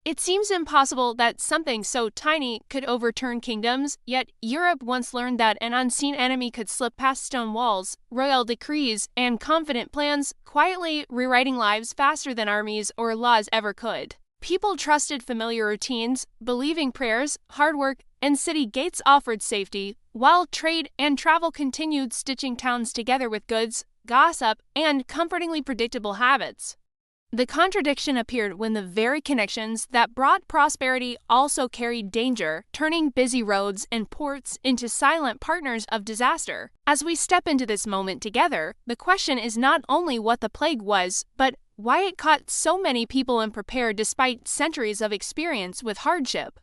It seems impossible that something so tiny could overturn kingdoms, yet Europe once learned that an unseen enemy could slip past stone walls, royal decrees, and confident plans, quietly rewriting lives faster than armies or laws ever could. People trusted familiar routines, believing prayers, hard work, and city gates offered safety, while trade and travel continued stitching towns together with goods, gossip, and comfortingly predictable habits. The contradiction appeared when the very connections that brought prosperity also carried danger, turning busy roads and ports into silent partners of disaster. As we step into this moment together, the question is not only what the plague was, but why it caught so many people unprepared despite centuries of experience with hardship.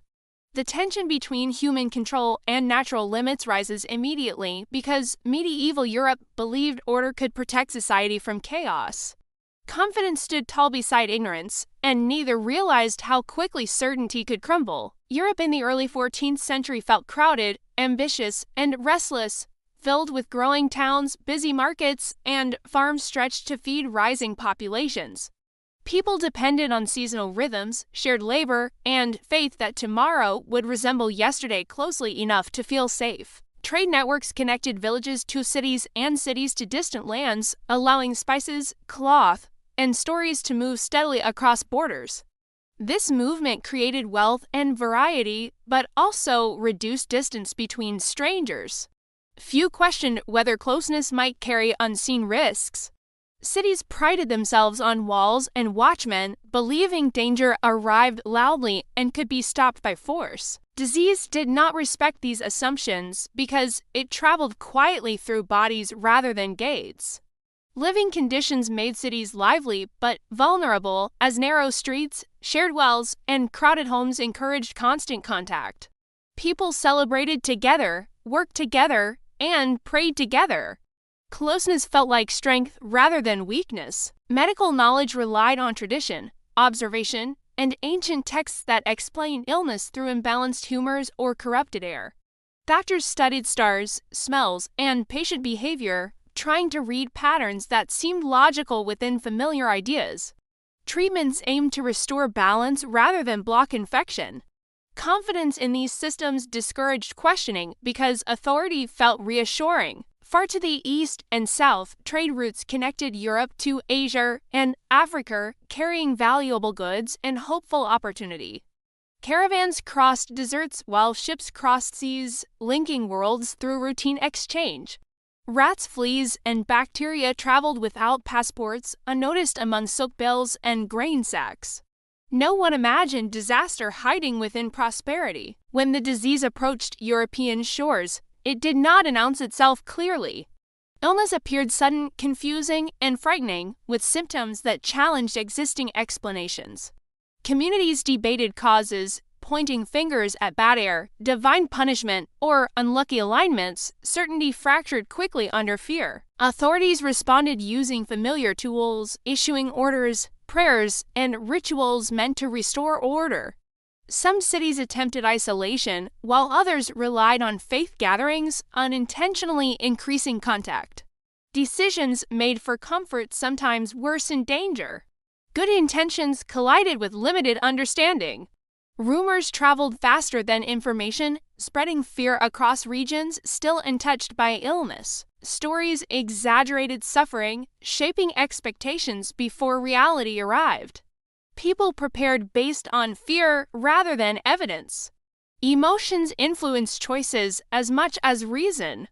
The tension between human control and natural limits rises immediately because medieval Europe believed order could protect society from chaos. Confidence stood tall beside ignorance, and neither realized how quickly certainty could crumble. Europe in the early 14th century felt crowded, ambitious, and restless, filled with growing towns, busy markets, and farms stretched to feed rising populations. People depended on seasonal rhythms, shared labor, and faith that tomorrow would resemble yesterday closely enough to feel safe. Trade networks connected villages to cities and cities to distant lands, allowing spices, cloth, and stories to move steadily across borders. This movement created wealth and variety, but also reduced distance between strangers. Few questioned whether closeness might carry unseen risks. Cities prided themselves on walls and watchmen, believing danger arrived loudly and could be stopped by force. Disease did not respect these assumptions because it traveled quietly through bodies rather than gates. Living conditions made cities lively but vulnerable, as narrow streets, shared wells, and crowded homes encouraged constant contact. People celebrated together, worked together, and prayed together. Closeness felt like strength rather than weakness. Medical knowledge relied on tradition, observation, and ancient texts that explained illness through imbalanced humors or corrupted air. Doctors studied stars, smells, and patient behavior, trying to read patterns that seemed logical within familiar ideas. Treatments aimed to restore balance rather than block infection. Confidence in these systems discouraged questioning because authority felt reassuring. Far to the east and south, trade routes connected Europe to Asia and Africa, carrying valuable goods and hopeful opportunity. Caravans crossed deserts while ships crossed seas, linking worlds through routine exchange. Rats, fleas, and bacteria traveled without passports, unnoticed among soap bales and grain sacks. No one imagined disaster hiding within prosperity. When the disease approached European shores, it did not announce itself clearly. Illness appeared sudden, confusing, and frightening, with symptoms that challenged existing explanations. Communities debated causes, pointing fingers at bad air, divine punishment, or unlucky alignments. Certainty fractured quickly under fear. Authorities responded using familiar tools, issuing orders, prayers, and rituals meant to restore order. Some cities attempted isolation, while others relied on faith gatherings, unintentionally increasing contact. Decisions made for comfort sometimes worsened danger. Good intentions collided with limited understanding. Rumors traveled faster than information, spreading fear across regions still untouched by illness. Stories exaggerated suffering, shaping expectations before reality arrived. People prepared based on fear rather than evidence. Emotions influenced choices as much as reason.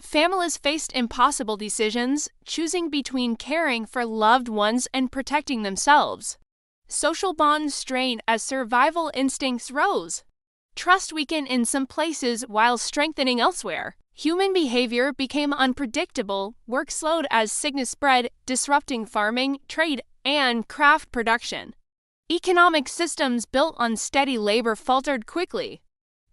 Families faced impossible decisions, choosing between caring for loved ones and protecting themselves. Social bonds strained as survival instincts rose. Trust weakened in some places while strengthening elsewhere. Human behavior became unpredictable, work slowed as sickness spread, disrupting farming, trade, and craft production. Economic systems built on steady labor faltered quickly.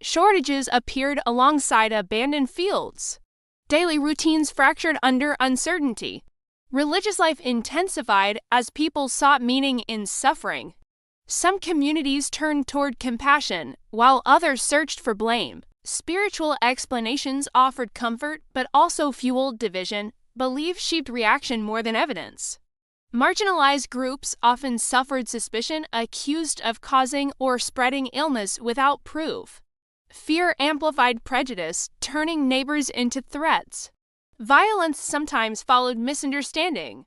Shortages appeared alongside abandoned fields. Daily routines fractured under uncertainty. Religious life intensified as people sought meaning in suffering. Some communities turned toward compassion, while others searched for blame. Spiritual explanations offered comfort but also fueled division. Belief shaped reaction more than evidence. Marginalized groups often suffered suspicion, accused of causing or spreading illness without proof. Fear amplified prejudice, turning neighbors into threats. Violence sometimes followed misunderstanding.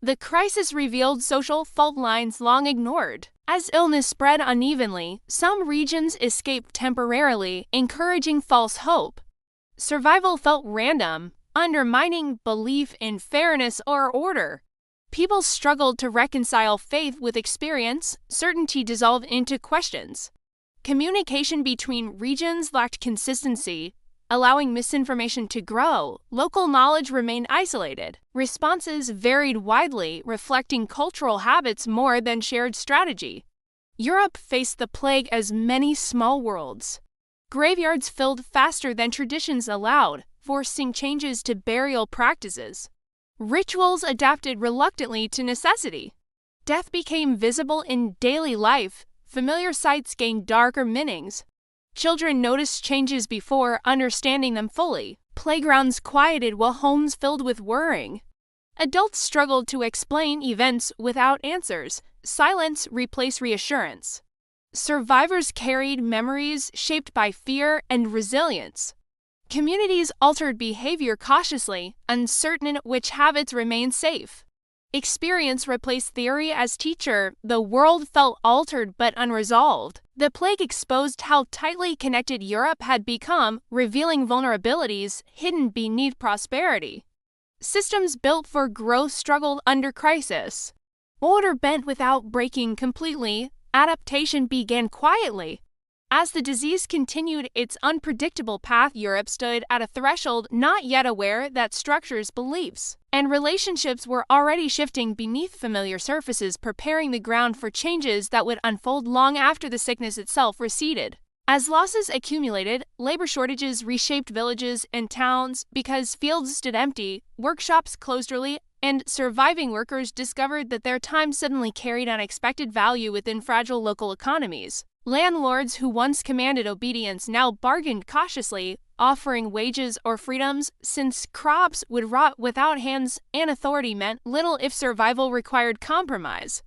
The crisis revealed social fault lines long ignored. As illness spread unevenly, some regions escaped temporarily, encouraging false hope. Survival felt random, undermining belief in fairness or order. People struggled to reconcile faith with experience, certainty dissolved into questions. Communication between regions lacked consistency, allowing misinformation to grow. Local knowledge remained isolated. Responses varied widely, reflecting cultural habits more than shared strategy. Europe faced the plague as many small worlds. Graveyards filled faster than traditions allowed, forcing changes to burial practices. Rituals adapted reluctantly to necessity. Death became visible in daily life. Familiar sights gained darker meanings. Children noticed changes before understanding them fully. Playgrounds quieted while homes filled with worrying. Adults struggled to explain events without answers. Silence replaced reassurance. Survivors carried memories shaped by fear and resilience. Communities altered behavior cautiously, uncertain which habits remained safe. Experience replaced theory as teacher. The world felt altered but unresolved. The plague exposed how tightly connected Europe had become, revealing vulnerabilities hidden beneath prosperity. Systems built for growth struggled under crisis. Order bent without breaking completely. Adaptation began quietly. As the disease continued its unpredictable path, Europe stood at a threshold, not yet aware that structures, beliefs, and relationships were already shifting beneath familiar surfaces, preparing the ground for changes that would unfold long after the sickness itself receded. As losses accumulated, labor shortages reshaped villages and towns because fields stood empty, workshops closed early, and surviving workers discovered that their time suddenly carried unexpected value within fragile local economies. Landlords who once commanded obedience now bargained cautiously, offering wages or freedoms, since crops would rot without hands and authority meant little if survival required compromise.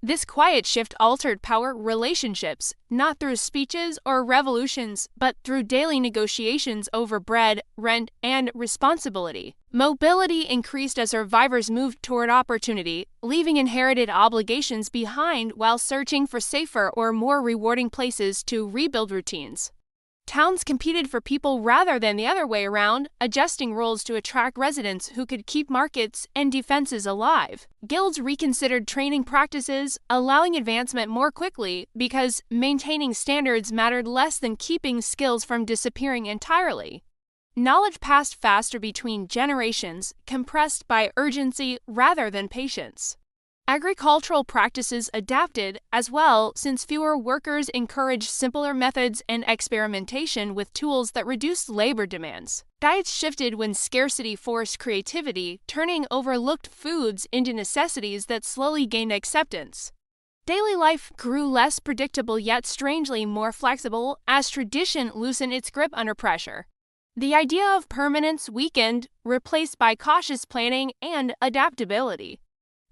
This quiet shift altered power relationships, not through speeches or revolutions, but through daily negotiations over bread, rent, and responsibility. Mobility increased as survivors moved toward opportunity, leaving inherited obligations behind while searching for safer or more rewarding places to rebuild routines. Towns competed for people rather than the other way around, adjusting roles to attract residents who could keep markets and defenses alive. Guilds reconsidered training practices, allowing advancement more quickly because maintaining standards mattered less than keeping skills from disappearing entirely. Knowledge passed faster between generations, compressed by urgency rather than patience. Agricultural practices adapted as well, since fewer workers encouraged simpler methods and experimentation with tools that reduced labor demands. Diets shifted when scarcity forced creativity, turning overlooked foods into necessities that slowly gained acceptance. Daily life grew less predictable yet strangely more flexible as tradition loosened its grip under pressure. The idea of permanence weakened, replaced by cautious planning and adaptability.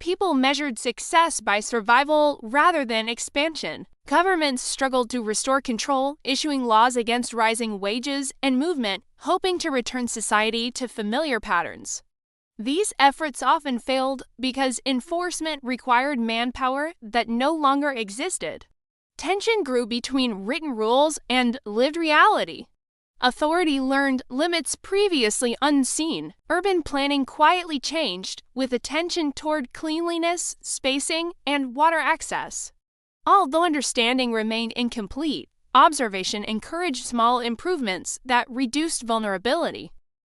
People measured success by survival rather than expansion. Governments struggled to restore control, issuing laws against rising wages and movement, hoping to return society to familiar patterns. These efforts often failed because enforcement required manpower that no longer existed. Tension grew between written rules and lived reality. Authority learned limits previously unseen. Urban planning quietly changed, with attention toward cleanliness, spacing, and water access. Although understanding remained incomplete, observation encouraged small improvements that reduced vulnerability.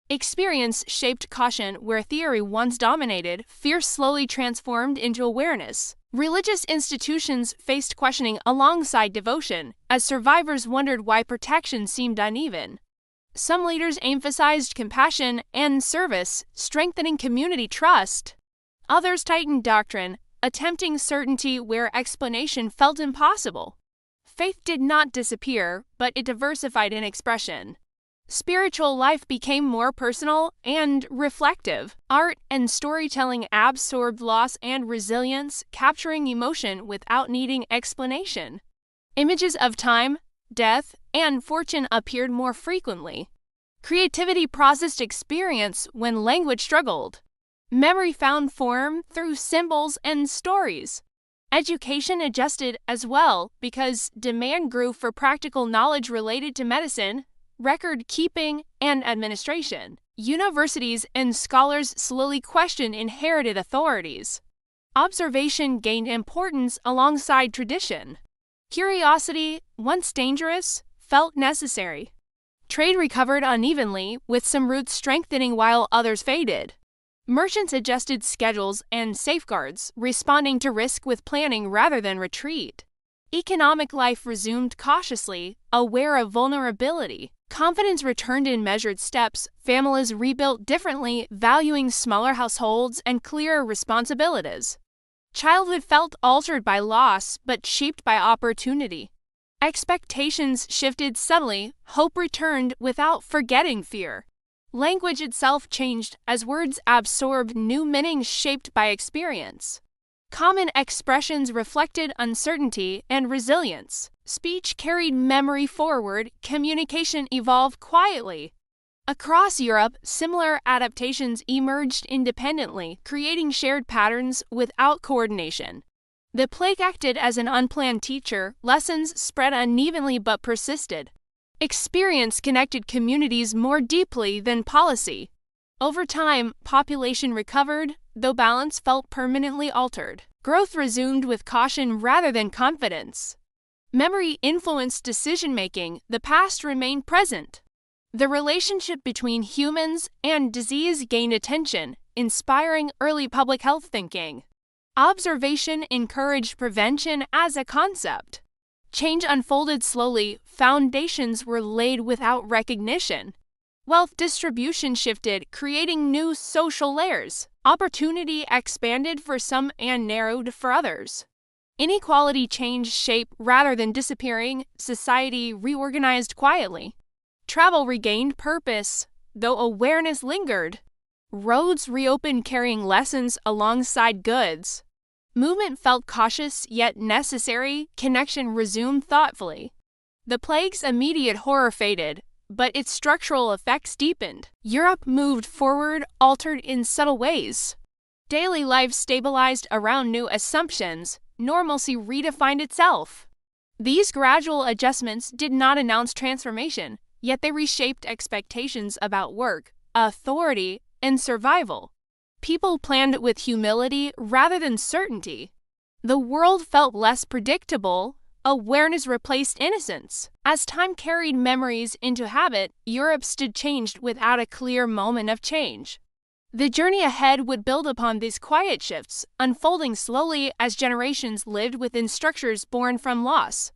Experience shaped caution where theory once dominated, fear slowly transformed into awareness. Religious institutions faced questioning alongside devotion, as survivors wondered why protection seemed uneven. Some leaders emphasized compassion and service, strengthening community trust. Others tightened doctrine, attempting certainty where explanation felt impossible. Faith did not disappear, but it diversified in expression. Spiritual life became more personal and reflective. Art and storytelling absorbed loss and resilience, capturing emotion without needing explanation. Images of time, death, and fortune appeared more frequently. Creativity processed experience when language struggled. Memory found form through symbols and stories. Education adjusted as well because demand grew for practical knowledge related to medicine, record keeping, and administration. Universities and scholars slowly questioned inherited authorities. Observation gained importance alongside tradition. Curiosity, once dangerous, felt necessary. Trade recovered unevenly, with some routes strengthening while others faded. Merchants adjusted schedules and safeguards, responding to risk with planning rather than retreat. Economic life resumed cautiously, aware of vulnerability. Confidence returned in measured steps, families rebuilt differently, valuing smaller households and clearer responsibilities. Childhood felt altered by loss, but shaped by opportunity. Expectations shifted subtly, hope returned without forgetting fear. Language itself changed as words absorbed new meanings shaped by experience. Common expressions reflected uncertainty and resilience. Speech carried memory forward, communication evolved quietly. Across Europe, similar adaptations emerged independently, creating shared patterns without coordination. The plague acted as an unplanned teacher, lessons spread unevenly but persisted. Experience connected communities more deeply than policy. Over time, population recovered, though balance felt permanently altered. Growth resumed with caution rather than confidence. Memory influenced decision-making, the past remained present. The relationship between humans and disease gained attention, inspiring early public health thinking. Observation encouraged prevention as a concept. Change unfolded slowly, foundations were laid without recognition. Wealth distribution shifted, creating new social layers. Opportunity expanded for some and narrowed for others. Inequality changed shape rather than disappearing, society reorganized quietly. Travel regained purpose, though awareness lingered. Roads reopened carrying lessons alongside goods. Movement felt cautious yet necessary, connection resumed thoughtfully. The plague's immediate horror faded, but its structural effects deepened. Europe moved forward, altered in subtle ways. Daily life stabilized around new assumptions, normalcy redefined itself. These gradual adjustments did not announce transformation, yet they reshaped expectations about work, authority, and survival. People planned with humility rather than certainty. The world felt less predictable. Awareness replaced innocence. As time carried memories into habit, Europe stood changed without a clear moment of change. The journey ahead would build upon these quiet shifts, unfolding slowly as generations lived within structures born from loss.